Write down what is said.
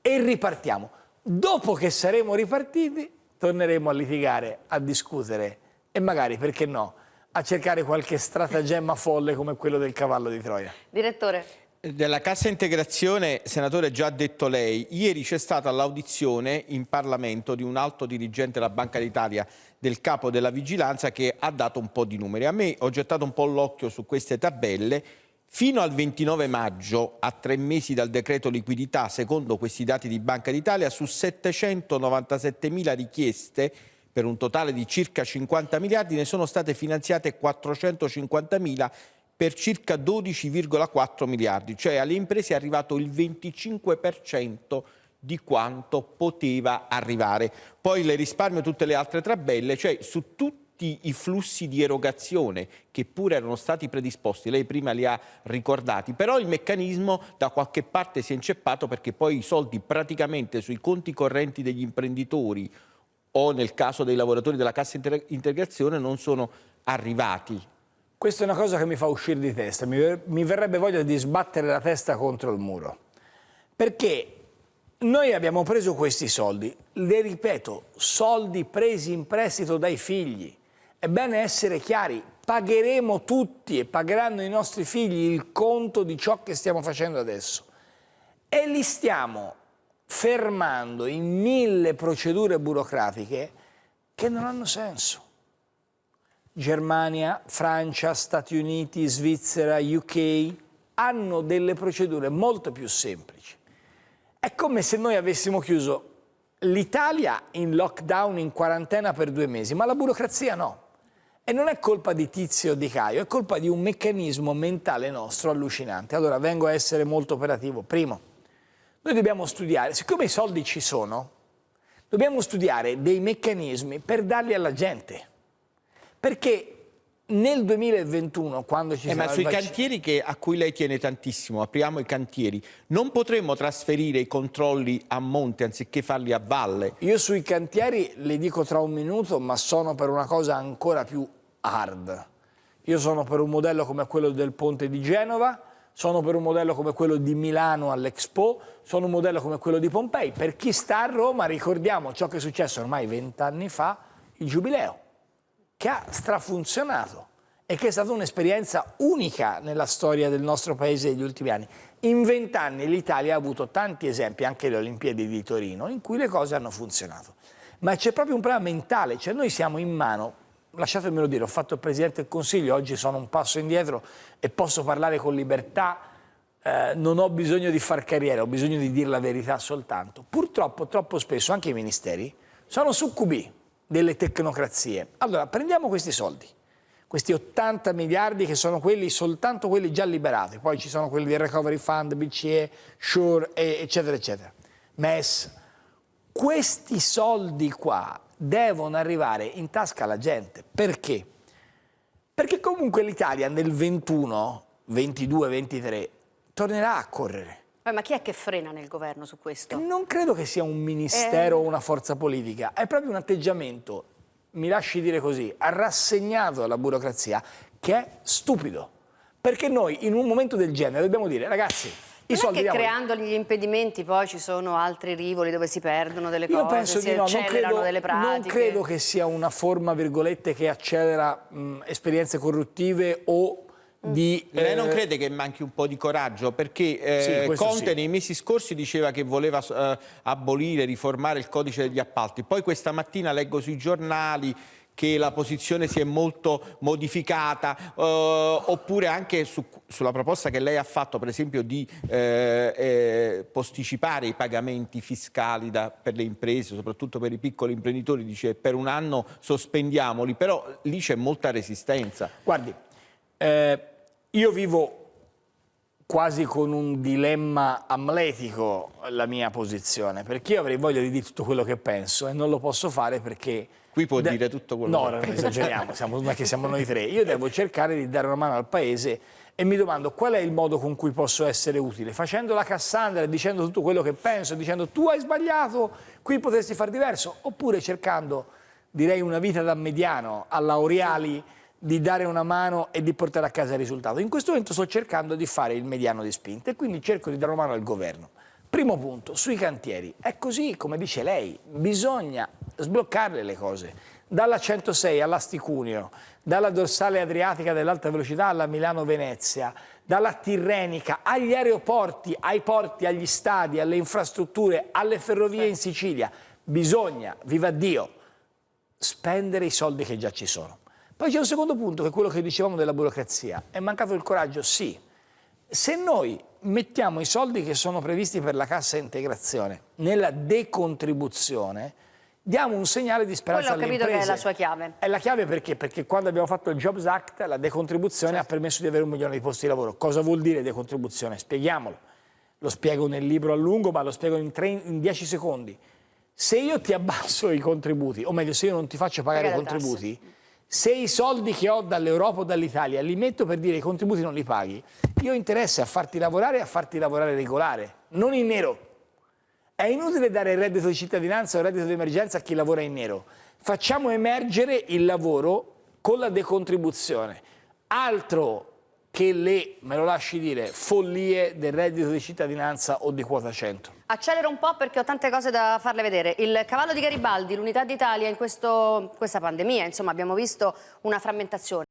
e ripartiamo. Dopo che saremo ripartiti, torneremo a litigare, a discutere e magari, perché no, a cercare qualche stratagemma folle come quello del cavallo di Troia. Direttore. Della cassa integrazione, senatore, già detto lei, ieri c'è stata l'audizione in Parlamento di un alto dirigente della Banca d'Italia, del capo della vigilanza, che ha dato un po' di numeri. A me ho gettato un po' l'occhio su queste tabelle. Fino al 29 maggio, a 3 mesi dal decreto liquidità, secondo questi dati di Banca d'Italia, su 797.000 richieste, per un totale di circa 50 miliardi, ne sono state finanziate 450.000 per circa 12,4 miliardi, cioè alle imprese è arrivato il 25% di quanto poteva arrivare. Poi le risparmio tutte le altre tabelle, cioè su tutti i flussi di erogazione che pure erano stati predisposti, lei prima li ha ricordati, però il meccanismo da qualche parte si è inceppato, perché poi i soldi praticamente sui conti correnti degli imprenditori o nel caso dei lavoratori della cassa integrazione non sono arrivati. Questa è una cosa che mi fa uscire di testa, mi verrebbe voglia di sbattere la testa contro il muro, perché noi abbiamo preso questi soldi, le ripeto, soldi presi in prestito dai figli. È bene essere chiari, pagheremo tutti e pagheranno i nostri figli il conto di ciò che stiamo facendo adesso. E li stiamo fermando in 1000 procedure burocratiche che non hanno senso. Germania, Francia, Stati Uniti, Svizzera, UK hanno delle procedure molto più semplici. È come se noi avessimo chiuso l'Italia in lockdown, in quarantena per 2 mesi, ma la burocrazia no. E non è colpa di Tizio o di Caio, è colpa di un meccanismo mentale nostro allucinante. Allora vengo a essere molto operativo. Primo, noi dobbiamo studiare, siccome i soldi ci sono, dobbiamo studiare dei meccanismi per darli alla gente. Perché nel 2021, quando ci sarà ma sui cantieri a cui lei tiene tantissimo, apriamo i cantieri, non potremmo trasferire i controlli a monte anziché farli a valle? Io sui cantieri le dico tra un minuto, ma sono per una cosa ancora più hard. Io sono per un modello come quello del ponte di Genova, sono per un modello come quello di Milano all'Expo, sono un modello come quello di Pompei. Per chi sta a Roma ricordiamo ciò che è successo ormai 20 anni fa, il Giubileo, che ha strafunzionato e che è stata un'esperienza unica nella storia del nostro paese degli ultimi anni. In 20 anni l'Italia ha avuto tanti esempi, anche le Olimpiadi di Torino, in cui le cose hanno funzionato. Ma c'è proprio un problema mentale, cioè noi siamo in mano, lasciatemelo dire, ho fatto il Presidente del Consiglio, oggi sono un passo indietro e posso parlare con libertà, non ho bisogno di far carriera, ho bisogno di dire la verità soltanto. Purtroppo, troppo spesso, anche i ministeri sono succubi delle tecnocrazie. Allora, prendiamo questi soldi, questi 80 miliardi che sono quelli, soltanto quelli già liberati, poi ci sono quelli del Recovery Fund, BCE, SURE, eccetera, eccetera, MES. Questi soldi qua devono arrivare in tasca alla gente. Perché? Perché comunque l'Italia nel 21, 22, 23 tornerà a correre. Ma chi è che frena nel governo su questo? Non credo che sia un ministero o una forza politica, è proprio un atteggiamento, mi lasci dire così, rassegnato alla burocrazia, che è stupido. Perché noi in un momento del genere dobbiamo dire, ragazzi, i soldi non è che creando gli impedimenti poi ci sono altri rivoli dove si perdono delle cose, penso si di no, accelerano delle pratiche? Non credo che sia una forma, virgolette, che accelera esperienze corruttive o Lei non crede che manchi un po' di coraggio? Perché sì, Conte sì, nei mesi scorsi diceva che voleva abolire, riformare il codice degli appalti. Poi questa mattina leggo sui giornali che la posizione si è molto modificata, oppure anche sulla proposta che lei ha fatto, per esempio, di posticipare i pagamenti fiscali per le imprese, soprattutto per i piccoli imprenditori, dice per un anno sospendiamoli, però lì c'è molta resistenza. Guardi, io vivo quasi con un dilemma amletico la mia posizione, perché io avrei voglia di dire tutto quello che penso e non lo posso fare perché... Qui può dire tutto quello che pensa. No, esageriamo, non è che siamo noi tre. Io devo cercare di dare una mano al Paese e mi domando qual è il modo con cui posso essere utile. Facendo la Cassandra, dicendo tutto quello che penso, dicendo tu hai sbagliato, qui potresti far diverso, oppure cercando, direi, una vita da mediano alla Oriali, di dare una mano e di portare a casa il risultato. In questo momento sto cercando di fare il mediano di spinta e quindi cerco di dare una mano al governo. Primo punto, sui cantieri. È così come dice lei, bisogna sbloccarle le cose. Dalla 106 all'Asti-Cuneo, dalla dorsale adriatica dell'alta velocità alla Milano-Venezia, dalla Tirrenica agli aeroporti, ai porti, agli stadi, alle infrastrutture, alle ferrovie in Sicilia. Bisogna, viva Dio, spendere i soldi che già ci sono. Poi c'è un secondo punto, che è quello che dicevamo della burocrazia. È mancato il coraggio? Sì. Se noi mettiamo i soldi che sono previsti per la cassa integrazione nella decontribuzione, diamo un segnale di speranza alle imprese. Quello ho capito che è la sua chiave. È la chiave perché? Perché quando abbiamo fatto il Jobs Act, la decontribuzione ha permesso di avere 1 milione di posti di lavoro. Cosa vuol dire decontribuzione? Spieghiamolo. Lo spiego nel libro a lungo, ma lo spiego in 10 secondi. Se io ti abbasso i contributi, o meglio, se io non ti faccio pagare i contributi, se i soldi che ho dall'Europa o dall'Italia li metto per dire i contributi non li paghi, io ho interesse a farti lavorare e a farti lavorare regolare, non in nero. È inutile dare il reddito di cittadinanza o il reddito di emergenza a chi lavora in nero. Facciamo emergere il lavoro con la decontribuzione. Altro che le, me lo lasci dire, follie del reddito di cittadinanza o di quota 100. Accelero un po' perché ho tante cose da farle vedere. Il cavallo di Garibaldi, l'unità d'Italia in questa pandemia, insomma abbiamo visto una frammentazione.